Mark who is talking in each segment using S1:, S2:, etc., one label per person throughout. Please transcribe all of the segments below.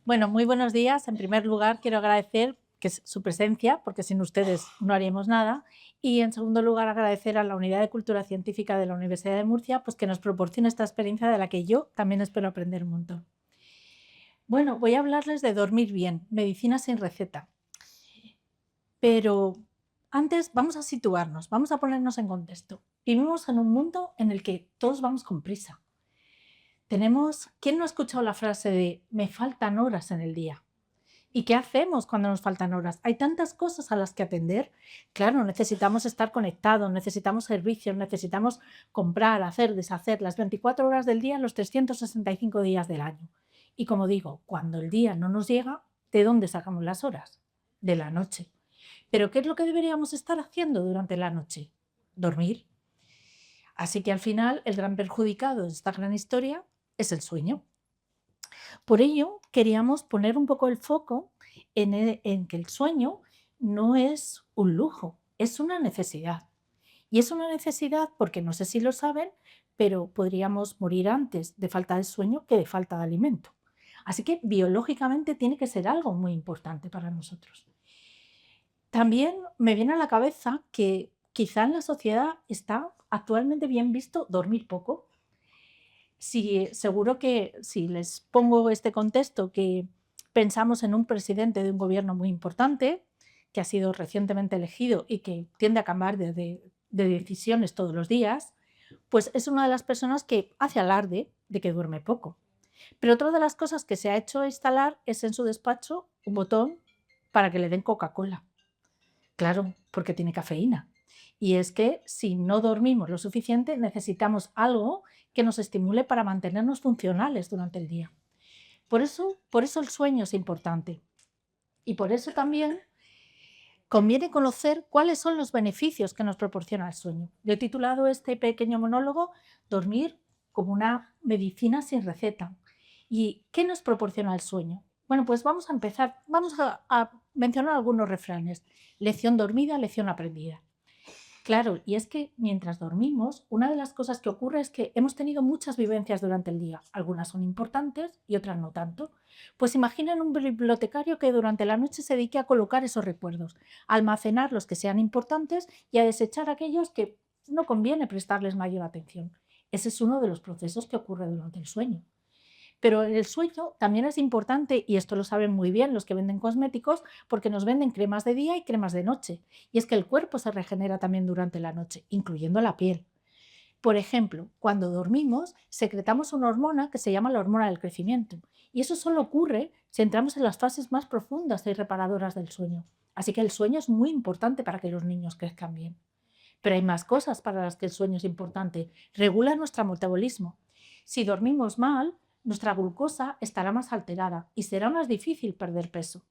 S1: Bueno, muy buenos días. En primer lugar, quiero agradecer su presencia, porque sin ustedes no haríamos nada. Y en segundo lugar, agradecer a la Unidad de Cultura Científica de la Universidad de Murcia, pues que nos proporciona esta experiencia de la que yo también espero aprender un montón. Bueno, voy a hablarles de dormir bien, medicina sin receta. Pero antes vamos a situarnos, vamos a ponernos en contexto. Vivimos en un mundo en el que todos vamos con prisa. ¿Quién no ha escuchado la frase de me faltan horas en el día? ¿Y qué hacemos cuando nos faltan horas? Hay tantas cosas a las que atender. Claro, necesitamos estar conectados, necesitamos servicios, necesitamos comprar, hacer, deshacer las 24 horas del día, los 365 días del año. Y como digo, cuando el día no nos llega, ¿de dónde sacamos las horas? De la noche. ¿Pero qué es lo que deberíamos estar haciendo durante la noche? Dormir. Así que al final el gran perjudicado de esta gran historia es el sueño. Por ello, queríamos poner un poco el foco en que el sueño no es un lujo, es una necesidad. Y es una necesidad porque no sé si lo saben, pero podríamos morir antes de falta de sueño que de falta de alimento. Así que biológicamente tiene que ser algo muy importante para nosotros. También me viene a la cabeza que quizá en la sociedad está actualmente bien visto dormir poco. Sí, seguro que si les pongo este contexto, que pensamos en un presidente de un gobierno muy importante, que ha sido recientemente elegido y que tiende a cambiar de decisiones todos los días, pues es una de las personas que hace alarde de que duerme poco. Pero otra de las cosas que se ha hecho instalar es en su despacho un botón para que le den Coca-Cola. Claro, porque tiene cafeína. Y es que si no dormimos lo suficiente, necesitamos algo que nos estimule para mantenernos funcionales durante el día. Por eso el sueño es importante. Y por eso también conviene conocer cuáles son los beneficios que nos proporciona el sueño. Yo he titulado este pequeño monólogo Dormir como una medicina sin receta. ¿Y qué nos proporciona el sueño? Bueno, pues vamos a empezar. Vamos a mencionar algunos refranes. Lección dormida, lección aprendida. Claro, y es que mientras dormimos, una de las cosas que ocurre es que hemos tenido muchas vivencias durante el día. Algunas son importantes y otras no tanto. Pues imaginen un bibliotecario que durante la noche se dedique a colocar esos recuerdos, a almacenar los que sean importantes y a desechar aquellos que no conviene prestarles mayor atención. Ese es uno de los procesos que ocurre durante el sueño. Pero el sueño también es importante, y esto lo saben muy bien los que venden cosméticos, porque nos venden cremas de día y cremas de noche. Y es que el cuerpo se regenera también durante la noche, incluyendo la piel. Por ejemplo, cuando dormimos, secretamos una hormona que se llama la hormona del crecimiento. Y eso solo ocurre si entramos en las fases más profundas y reparadoras del sueño. Así que el sueño es muy importante para que los niños crezcan bien. Pero hay más cosas para las que el sueño es importante. Regula nuestro metabolismo. Si dormimos mal, nuestra glucosa estará más alterada y será más difícil perder peso.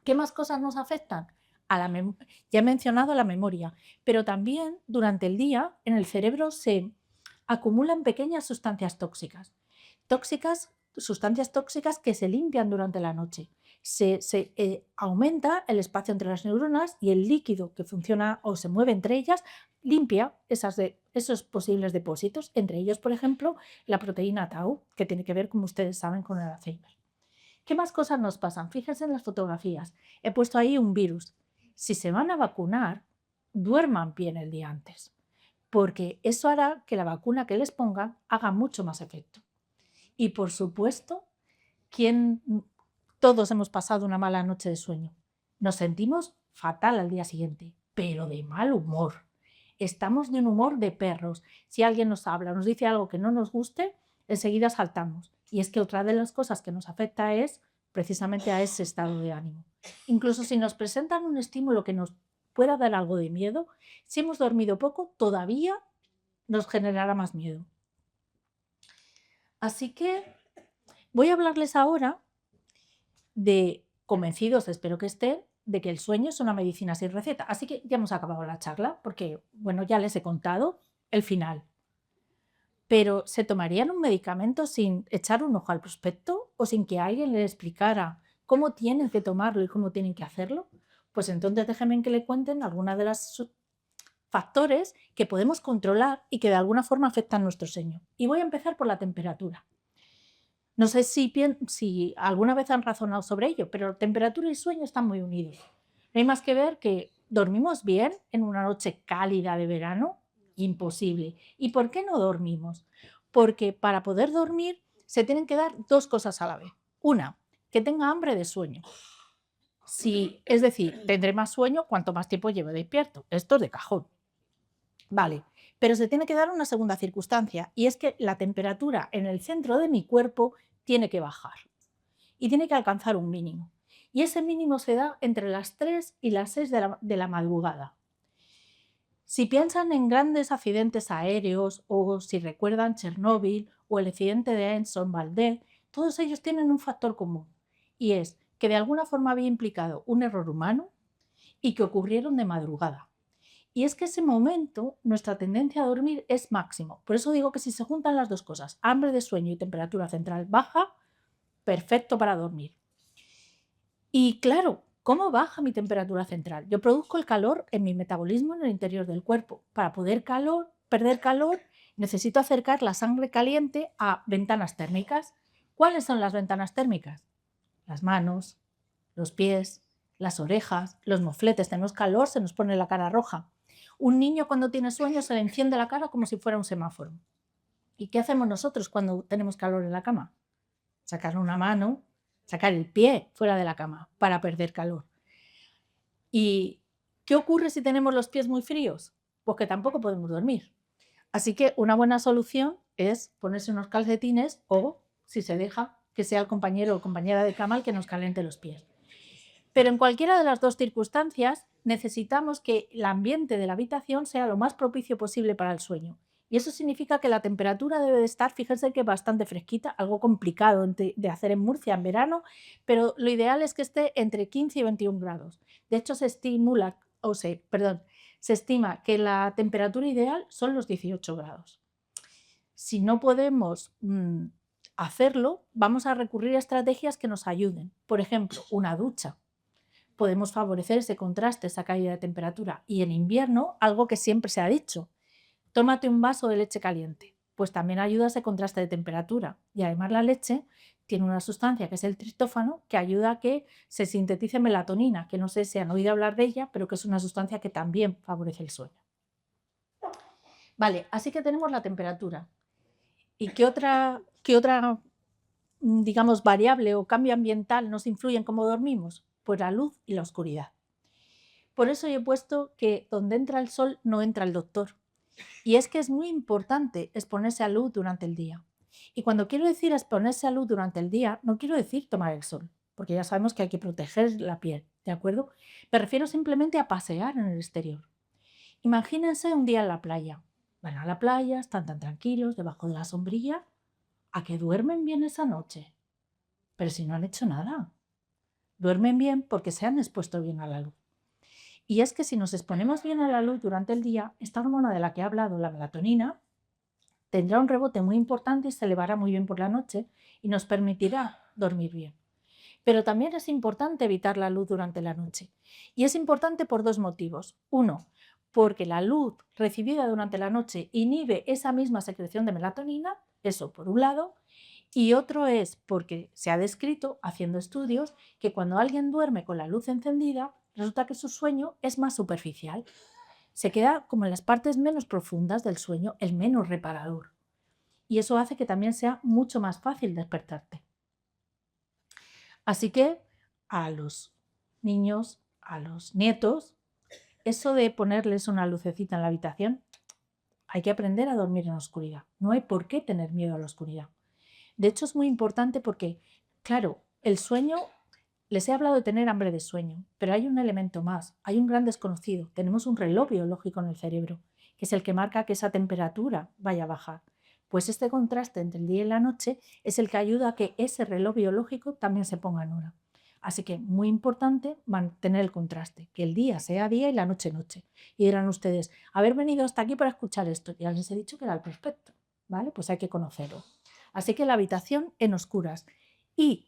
S1: ¿Qué más cosas nos afectan? Ya he mencionado la memoria, pero también durante el día en el cerebro se acumulan pequeñas sustancias tóxicas. Sustancias tóxicas que se limpian durante la noche. Aumenta el espacio entre las neuronas y el líquido que funciona o se mueve entre ellas limpia esos posibles depósitos, entre ellos, por ejemplo, la proteína tau, que tiene que ver, como ustedes saben, con el Alzheimer. ¿Qué más cosas nos pasan? Fíjense en las fotografías. He puesto ahí un virus. Si se van a vacunar, duerman bien el día antes, porque eso hará que la vacuna que les pongan haga mucho más efecto. Y por supuesto, ¿quién todos hemos pasado una mala noche de sueño? Nos sentimos fatal al día siguiente, pero de mal humor. Estamos de un humor de perros. Si alguien nos habla, nos dice algo que no nos guste, enseguida saltamos. Y es que otra de las cosas que nos afecta es precisamente a ese estado de ánimo. Incluso si nos presentan un estímulo que nos pueda dar algo de miedo, si hemos dormido poco, todavía nos generará más miedo. Así que voy a hablarles ahora de convencidos, espero que estén, de que el sueño es una medicina sin receta. Así que ya hemos acabado la charla, porque, bueno, ya les he contado el final. Pero ¿se tomarían un medicamento sin echar un ojo al prospecto o sin que alguien les explicara cómo tienen que tomarlo y cómo tienen que hacerlo? Pues entonces déjenme que le cuenten algunas de los factores que podemos controlar y que de alguna forma afectan nuestro sueño. Y voy a empezar por la temperatura. No sé si alguna vez han razonado sobre ello, pero temperatura y sueño están muy unidos. No hay más que ver que dormimos bien en una noche cálida de verano, imposible. ¿Y por qué no dormimos? Porque para poder dormir se tienen que dar dos cosas a la vez. Una, que tenga hambre de sueño. Es decir, tendré más sueño cuanto más tiempo lleve despierto. Esto es de cajón. Vale, pero se tiene que dar una segunda circunstancia y es que la temperatura en el centro de mi cuerpo tiene que bajar y tiene que alcanzar un mínimo. Y ese mínimo se da entre las 3 y las 6 de la madrugada. Si piensan en grandes accidentes aéreos o si recuerdan Chernóbil o el accidente de Exxon-Valdez, todos ellos tienen un factor común y es que de alguna forma había implicado un error humano y que ocurrieron de madrugada. Y es que ese momento nuestra tendencia a dormir es máximo. Por eso digo que si se juntan las dos cosas, hambre de sueño y temperatura central baja, perfecto para dormir. Y claro, ¿cómo baja mi temperatura central? Yo produzco el calor en mi metabolismo en el interior del cuerpo. Para poder perder calor, necesito acercar la sangre caliente a ventanas térmicas. ¿Cuáles son las ventanas térmicas? Las manos, los pies, las orejas, los mofletes. Tenemos calor, se nos pone la cara roja. Un niño cuando tiene sueño se le enciende la cara como si fuera un semáforo. ¿Y qué hacemos nosotros cuando tenemos calor en la cama? Sacar una mano, sacar el pie fuera de la cama para perder calor. ¿Y qué ocurre si tenemos los pies muy fríos? Pues que tampoco podemos dormir. Así que una buena solución es ponerse unos calcetines o, si se deja, que sea el compañero o compañera de cama el que nos caliente los pies. Pero en cualquiera de las dos circunstancias necesitamos que el ambiente de la habitación sea lo más propicio posible para el sueño. Y eso significa que la temperatura debe de estar, fíjense que bastante fresquita, algo complicado de hacer en Murcia en verano, pero lo ideal es que esté entre 15 y 21 grados. De hecho, se estima que la temperatura ideal son los 18 grados. Si no podemos hacerlo, vamos a recurrir a estrategias que nos ayuden. Por ejemplo, una ducha. Podemos favorecer ese contraste, esa caída de temperatura. Y en invierno, algo que siempre se ha dicho, tómate un vaso de leche caliente, pues también ayuda a ese contraste de temperatura. Y además la leche tiene una sustancia que es el triptófano que ayuda a que se sintetice melatonina, que no sé si han oído hablar de ella, pero que es una sustancia que también favorece el sueño. Vale, así que tenemos la temperatura. ¿Y qué otra digamos, variable o cambio ambiental nos influye en cómo dormimos? Pues la luz y la oscuridad. Por eso yo he puesto que donde entra el sol no entra el doctor. Y es que es muy importante exponerse a luz durante el día. Y cuando quiero decir exponerse a luz durante el día, no quiero decir tomar el sol, porque ya sabemos que hay que proteger la piel, ¿de acuerdo? Me refiero simplemente a pasear en el exterior. Imagínense un día en la playa. Van a la playa, están tan tranquilos, debajo de la sombrilla, a que duermen bien esa noche. Pero si no han hecho nada. Duermen bien porque se han expuesto bien a la luz. Y es que si nos exponemos bien a la luz durante el día, esta hormona de la que he hablado, la melatonina, tendrá un rebote muy importante y se elevará muy bien por la noche y nos permitirá dormir bien. Pero también es importante evitar la luz durante la noche. Y es importante por dos motivos. Uno, porque la luz recibida durante la noche inhibe esa misma secreción de melatonina, eso por un lado, y otro es porque se ha descrito, haciendo estudios, que cuando alguien duerme con la luz encendida, resulta que su sueño es más superficial. Se queda como en las partes menos profundas del sueño, el menos reparador. Y eso hace que también sea mucho más fácil despertarte. Así que a los niños, a los nietos, eso de ponerles una lucecita en la habitación, hay que aprender a dormir en la oscuridad. No hay por qué tener miedo a la oscuridad. De hecho, es muy importante porque, claro, el sueño, les he hablado de tener hambre de sueño, pero hay un elemento más, hay un gran desconocido. Tenemos un reloj biológico en el cerebro, que es el que marca que esa temperatura vaya a bajar. Pues este contraste entre el día y la noche es el que ayuda a que ese reloj biológico también se ponga en hora. Así que muy importante mantener el contraste, que el día sea día y la noche noche. Y dirán ustedes, haber venido hasta aquí para escuchar esto, ya les he dicho que era el prospecto, ¿vale? Pues hay que conocerlo. Así que la habitación en oscuras. Y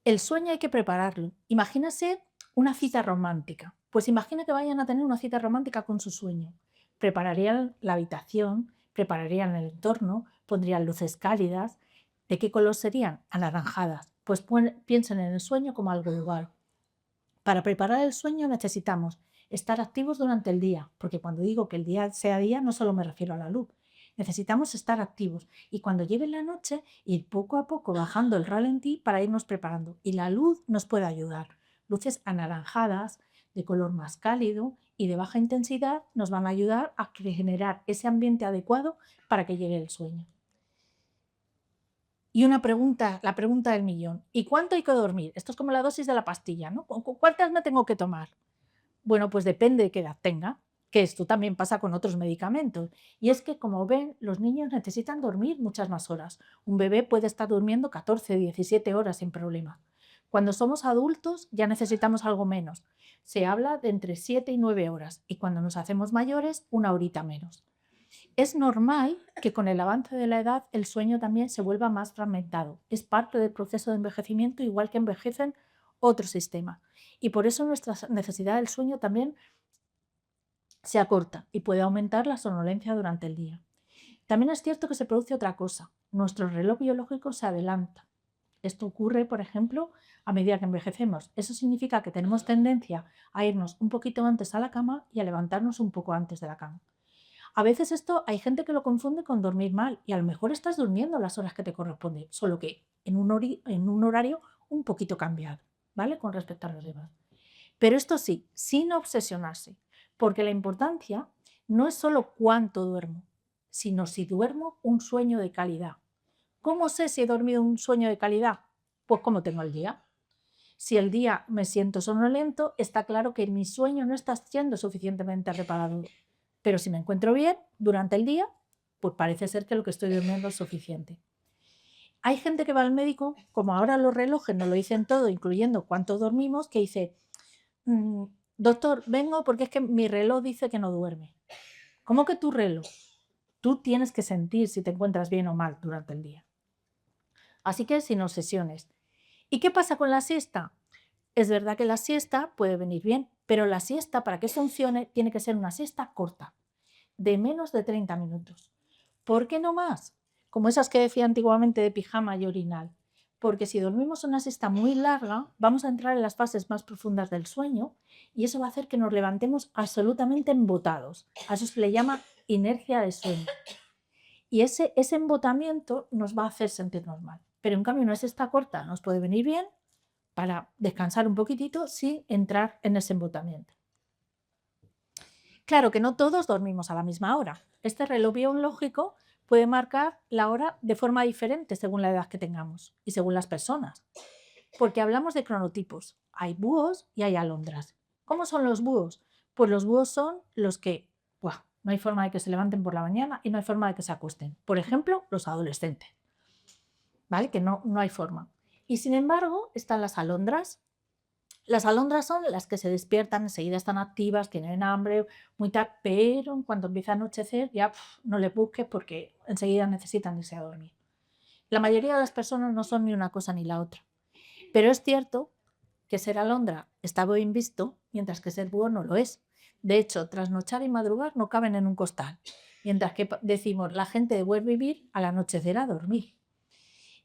S1: el sueño hay que prepararlo. Imagínese una cita romántica. Pues imagina que vayan a tener una cita romántica con su sueño. Prepararían la habitación, prepararían el entorno, pondrían luces cálidas, ¿De qué color serían? Anaranjadas. Pues piensen en el sueño como algo igual. Para preparar el sueño necesitamos estar activos durante el día, porque cuando digo que el día sea día no solo me refiero a la luz. Necesitamos estar activos y cuando llegue la noche ir poco a poco bajando el ralentí para irnos preparando. Y la luz nos puede ayudar. Luces anaranjadas, de color más cálido y de baja intensidad nos van a ayudar a generar ese ambiente adecuado para que llegue el sueño. Y una pregunta, la pregunta del millón. ¿Y cuánto hay que dormir? Esto es como la dosis de la pastilla, ¿no? ¿Cuántas me tengo que tomar? Bueno, pues depende de qué edad tenga, que esto también pasa con otros medicamentos. Y es que, como ven, los niños necesitan dormir muchas más horas. Un bebé puede estar durmiendo 14, 17 horas sin problema. Cuando somos adultos ya necesitamos algo menos. Se habla de entre 7 y 9 horas y cuando nos hacemos mayores, una horita menos. Es normal que con el avance de la edad el sueño también se vuelva más fragmentado. Es parte del proceso de envejecimiento, igual que envejecen otros sistemas. Y por eso nuestra necesidad del sueño también se acorta y puede aumentar la somnolencia durante el día. También es cierto que se produce otra cosa. Nuestro reloj biológico se adelanta. Esto ocurre, por ejemplo, a medida que envejecemos. Eso significa que tenemos tendencia a irnos un poquito antes a la cama y a levantarnos un poco antes de la cama. A veces esto hay gente que lo confunde con dormir mal y a lo mejor estás durmiendo las horas que te corresponde, solo que en un horario un poquito cambiado, ¿vale? Con respecto a los demás. Pero esto sí, sin obsesionarse, porque la importancia no es solo cuánto duermo, sino si duermo un sueño de calidad. ¿Cómo sé si he dormido un sueño de calidad? Pues cómo tengo el día. Si el día me siento somnoliento, está claro que mi sueño no está siendo suficientemente reparador. Pero si me encuentro bien durante el día, pues parece ser que lo que estoy durmiendo es suficiente. Hay gente que va al médico, como ahora los relojes nos lo dicen todo, incluyendo cuánto dormimos, que dice, doctor, vengo porque es que mi reloj dice que no duerme. ¿Cómo que tu reloj? Tú tienes que sentir si te encuentras bien o mal durante el día. Así que sin obsesiones. ¿Y qué pasa con la siesta? Es verdad que la siesta puede venir bien, pero la siesta, para que funcione, tiene que ser una siesta corta, de menos de 30 minutos. ¿Por qué no más? Como esas que decía antiguamente de pijama y orinal. Porque si dormimos una siesta muy larga, vamos a entrar en las fases más profundas del sueño y eso va a hacer que nos levantemos absolutamente embotados. A eso se le llama inercia de sueño. Y ese embotamiento nos va a hacer sentirnos mal. Pero en cambio una siesta corta nos puede venir bien para descansar un poquitito sin entrar en ese embotamiento. Claro que no todos dormimos a la misma hora. Este reloj biológico puede marcar la hora de forma diferente según la edad que tengamos y según las personas. Porque hablamos de cronotipos. Hay búhos y hay alondras. ¿Cómo son los búhos? Pues los búhos son los que no hay forma de que se levanten por la mañana y no hay forma de que se acuesten. Por ejemplo, los adolescentes. ¿Vale? Que no hay forma. Y sin embargo, están las alondras. Las alondras son las que se despiertan, enseguida están activas, tienen hambre, muy tarde, pero en cuanto empieza a anochecer ya no les busques porque enseguida necesitan irse a dormir. La mayoría de las personas no son ni una cosa ni la otra. Pero es cierto que ser alondra está bien visto, mientras que ser búho no lo es. De hecho, trasnochar y madrugar no caben en un costal, mientras que decimos la gente de buen vivir al anochecer a dormir.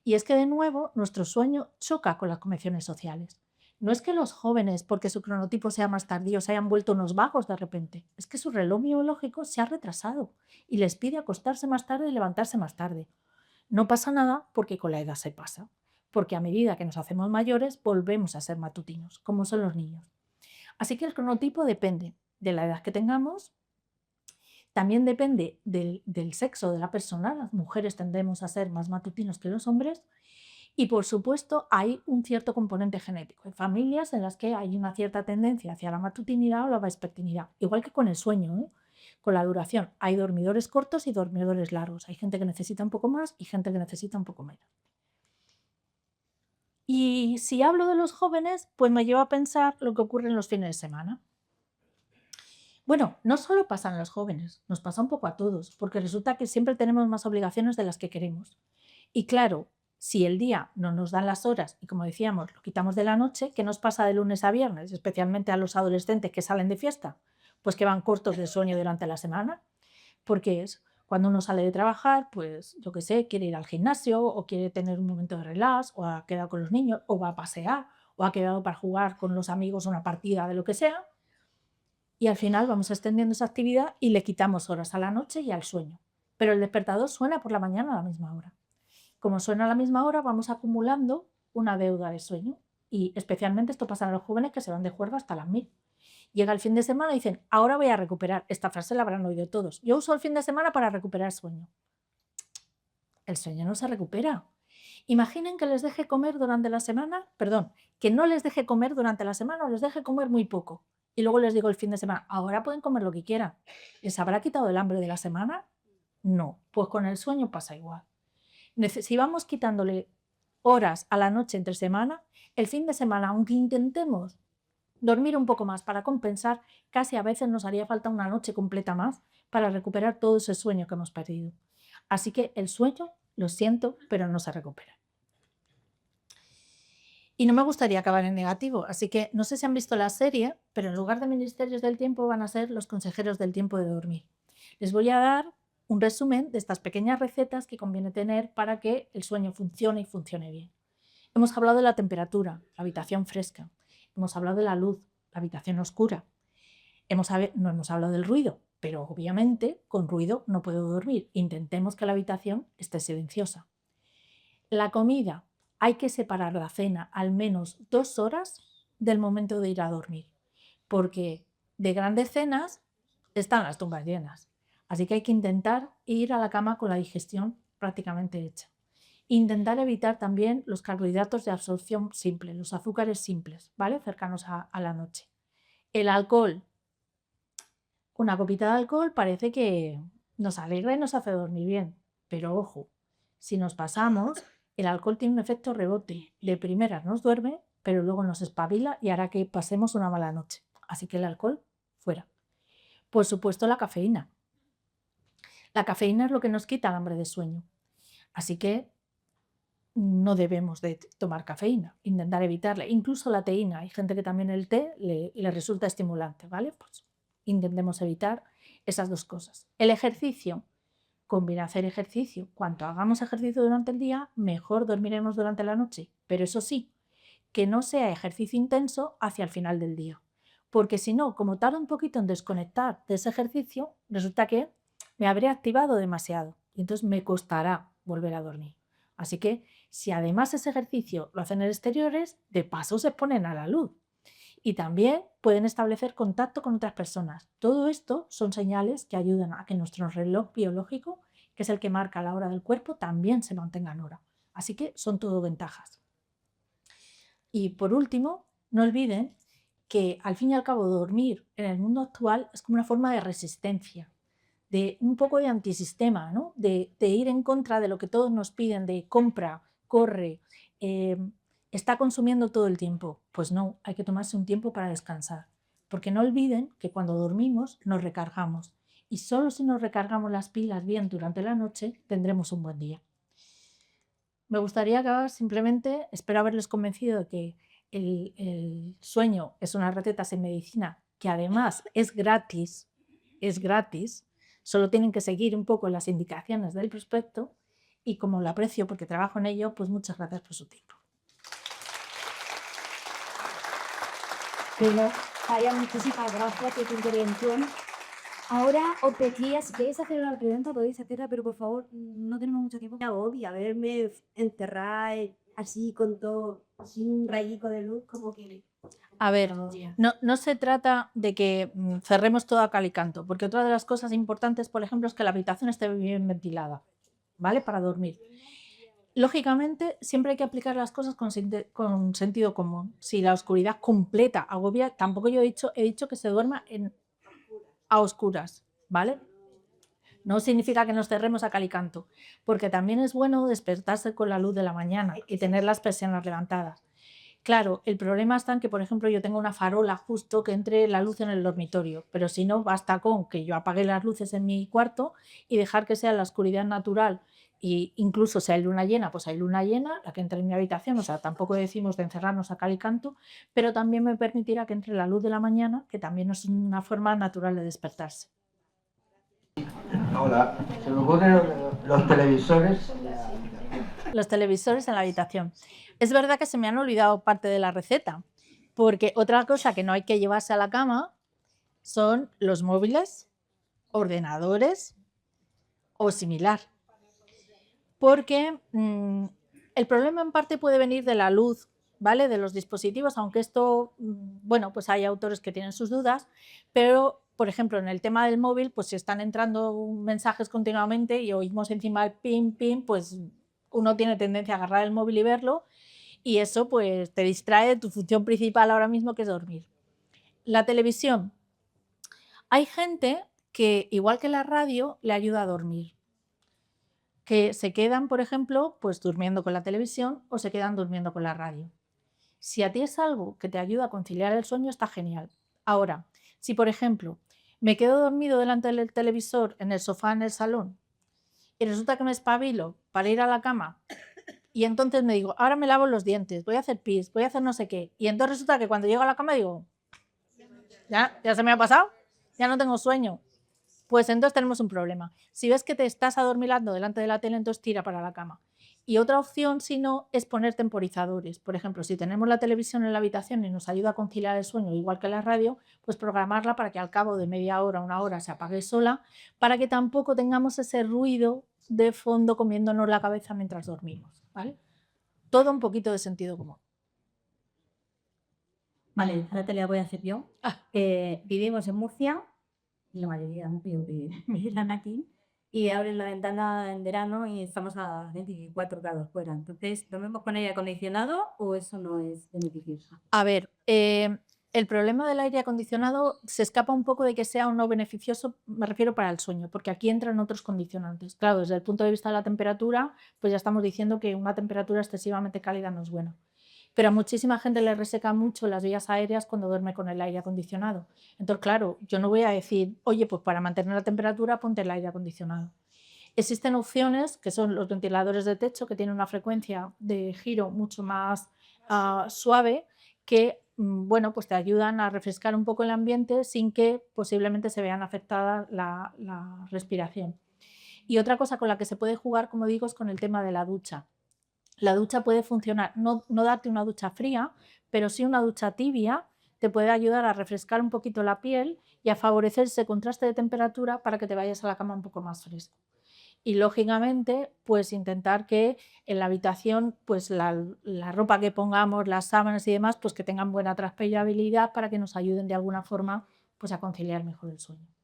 S1: Y es que de nuevo nuestro sueño choca con las convenciones sociales. No es que los jóvenes, porque su cronotipo sea más tardío, se hayan vuelto unos vagos de repente. Es que su reloj biológico se ha retrasado y les pide acostarse más tarde y levantarse más tarde. No pasa nada porque con la edad se pasa. Porque a medida que nos hacemos mayores volvemos a ser matutinos, como son los niños. Así que el cronotipo depende de la edad que tengamos. También depende del sexo de la persona. Las mujeres tendemos a ser más matutinos que los hombres. Y por supuesto hay un cierto componente genético. Hay familias en las que hay una cierta tendencia hacia la matutinidad o la vespertinidad. Igual que con el sueño, ¿eh? Con la duración. Hay dormidores cortos y dormidores largos. Hay gente que necesita un poco más y gente que necesita un poco menos. Y si hablo de los jóvenes, pues me lleva a pensar lo que ocurre en los fines de semana. Bueno, no solo pasa en los jóvenes, nos pasa un poco a todos, porque resulta que siempre tenemos más obligaciones de las que queremos. Y claro, si el día no nos dan las horas y como decíamos, lo quitamos de la noche, ¿qué nos pasa de lunes a viernes? Especialmente a los adolescentes que salen de fiesta, pues que van cortos de sueño durante la semana. ¿Por qué es? Cuando uno sale de trabajar, pues yo qué sé, quiere ir al gimnasio o quiere tener un momento de relax o ha quedado con los niños o va a pasear o ha quedado para jugar con los amigos una partida de lo que sea y al final vamos extendiendo esa actividad y le quitamos horas a la noche y al sueño. Pero el despertador suena por la mañana a la misma hora. Como suena a la misma hora, vamos acumulando una deuda de sueño y especialmente esto pasa a los jóvenes que se van de juerga hasta las 1000. Llega el fin de semana y dicen, ahora voy a recuperar. Esta frase la habrán oído todos. Yo uso el fin de semana para recuperar sueño. El sueño no se recupera. Imaginen que les deje comer durante la semana, perdón, que no les deje comer durante la semana o les deje comer muy poco. Y luego les digo el fin de semana, ahora pueden comer lo que quieran. ¿Les habrá quitado el hambre de la semana? No. Pues con el sueño pasa igual. Si vamos quitándole horas a la noche entre semana, el fin de semana, aunque intentemos dormir un poco más para compensar, casi a veces nos haría falta una noche completa más para recuperar todo ese sueño que hemos perdido. Así que el sueño, lo siento, pero no se recupera. Y no me gustaría acabar en negativo, así que no sé si han visto la serie, pero en lugar de ministerios del tiempo van a ser los consejeros del tiempo de dormir. Les voy a dar un resumen de estas pequeñas recetas que conviene tener para que el sueño funcione y funcione bien. Hemos hablado de la temperatura, la habitación fresca. Hemos hablado de la luz, la habitación oscura. No hemos hablado del ruido, pero obviamente con ruido no puedo dormir. Intentemos que la habitación esté silenciosa. La comida, hay que separar la cena al menos 2 horas del momento de ir a dormir, porque de grandes cenas están las tumbas llenas. Así que hay que intentar ir a la cama con la digestión prácticamente hecha. Intentar evitar también los carbohidratos de absorción simple, los azúcares simples, ¿vale? Cercanos a la noche. El alcohol. Una copita de alcohol parece que nos alegra y nos hace dormir bien, pero ojo, si nos pasamos, el alcohol tiene un efecto rebote. De primeras nos duerme, pero luego nos espabila y hará que pasemos una mala noche. Así que el alcohol, fuera. Por supuesto, la cafeína. La cafeína es lo que nos quita el hambre de sueño. Así que no debemos de tomar cafeína, intentar evitarla. Incluso la teína, hay gente que también el té le resulta estimulante, ¿vale? Pues intentemos evitar esas dos cosas. El ejercicio, conviene hacer ejercicio. Cuanto hagamos ejercicio durante el día, mejor dormiremos durante la noche. Pero eso sí, que no sea ejercicio intenso hacia el final del día. Porque si no, como tardo un poquito en desconectar de ese ejercicio, resulta que me habré activado demasiado y entonces me costará volver a dormir. Así que si además ese ejercicio lo hacen en exteriores, de paso se exponen a la luz. Y también pueden establecer contacto con otras personas. Todo esto son señales que ayudan a que nuestro reloj biológico, que es el que marca la hora del cuerpo, también se mantenga en hora. Así que son todo ventajas. Y por último, no olviden que al fin y al cabo dormir en el mundo actual es como una forma de resistencia, de un poco de antisistema, ¿no? de ir en contra de lo que todos nos piden, de compra, corre, está consumiendo todo el tiempo. Pues no, hay que tomarse un tiempo para descansar, porque no olviden que cuando dormimos nos recargamos y solo si nos recargamos las pilas bien durante la noche tendremos un buen día. Me gustaría acabar simplemente, espero haberles convencido de que el sueño es una receta sin medicina que además es gratis, solo tienen que seguir un poco las indicaciones del prospecto y como lo aprecio porque trabajo en ello, pues muchas gracias por su tiempo.
S2: Bueno, Aya, muchísimas gracias por tu intervención. Ahora os pediría, si queréis hacer una pregunta, podéis hacerla, pero por favor, no tenemos mucho tiempo. Me agobia verme encerrada así con todo, sin un rayico de luz, como que...
S1: A ver, no se trata de que cerremos todo a cal y canto, porque otra de las cosas importantes, por ejemplo, es que la habitación esté bien ventilada, ¿vale? Para dormir. Lógicamente, siempre hay que aplicar las cosas con sentido común. Si la oscuridad completa agobia, tampoco yo he dicho que se duerma a oscuras, ¿vale? No significa que nos cerremos a cal y canto, porque también es bueno despertarse con la luz de la mañana y tener las persianas levantadas. Claro, el problema está en que, por ejemplo, yo tengo una farola justo que entre la luz en el dormitorio, pero si no, basta con que yo apague las luces en mi cuarto y dejar que sea la oscuridad natural. Y incluso si hay luna llena, pues hay luna llena, la que entre en mi habitación, o sea, tampoco decimos de encerrarnos a cal y canto, pero también me permitirá que entre la luz de la mañana, que también es una forma natural de despertarse.
S3: Hola, se me ocurren los televisores.
S1: Los televisores en la habitación. Es verdad que se me han olvidado parte de la receta, porque otra cosa que no hay que llevarse a la cama son los móviles, ordenadores o similar. Porque el problema en parte puede venir de la luz, ¿vale? De los dispositivos, aunque esto, bueno, pues hay autores que tienen sus dudas, pero, por ejemplo, en el tema del móvil, pues si están entrando mensajes continuamente y oímos encima el pim, pim, pues uno tiene tendencia a agarrar el móvil y verlo, y eso pues te distrae de tu función principal ahora mismo, que es dormir. La televisión. Hay gente que, igual que la radio, le ayuda a dormir, que se quedan, por ejemplo, pues durmiendo con la televisión o se quedan durmiendo con la radio. Si a ti es algo que te ayuda a conciliar el sueño, está genial. Ahora, si por ejemplo me quedo dormido delante del televisor en el sofá en el salón y resulta que me espabilo para ir a la cama y entonces me digo, ahora me lavo los dientes, voy a hacer pis, voy a hacer no sé qué, y entonces resulta que cuando llego a la cama digo, ya se me ha pasado, ya no tengo sueño. Pues entonces tenemos un problema. Si ves que te estás adormilando delante de la tele, entonces tira para la cama. Y otra opción, si no, es poner temporizadores. Por ejemplo, si tenemos la televisión en la habitación y nos ayuda a conciliar el sueño, igual que la radio, pues programarla para que al cabo de media hora, una hora, se apague sola, para que tampoco tengamos ese ruido de fondo comiéndonos la cabeza mientras dormimos, ¿vale? Todo un poquito de sentido común.
S2: Vale, ahora te la voy a hacer yo. Vivimos en Murcia, y la mayoría viven aquí, y abren la ventana en verano y estamos a 24 grados fuera. Entonces, ¿dormimos con aire acondicionado o eso no es beneficioso?
S1: A ver, el problema del aire acondicionado se escapa un poco de que sea o no beneficioso, me refiero para el sueño, porque aquí entran otros condicionantes. Claro, desde el punto de vista de la temperatura, pues ya estamos diciendo que una temperatura excesivamente cálida no es buena. Pero a muchísima gente le reseca mucho las vías aéreas cuando duerme con el aire acondicionado. Entonces, claro, yo no voy a decir, oye, pues para mantener la temperatura ponte el aire acondicionado. Existen opciones que son los ventiladores de techo, que tienen una frecuencia de giro mucho más suave, que bueno, pues te ayudan a refrescar un poco el ambiente sin que posiblemente se vean afectada la respiración. Y otra cosa con la que se puede jugar, como digo, es con el tema de la ducha. La ducha puede funcionar, no darte una ducha fría, pero sí una ducha tibia te puede ayudar a refrescar un poquito la piel y a favorecer ese contraste de temperatura para que te vayas a la cama un poco más fresco. Y lógicamente, pues intentar que en la habitación, pues la ropa que pongamos, las sábanas y demás, pues que tengan buena transpirabilidad para que nos ayuden de alguna forma, pues a conciliar mejor el sueño.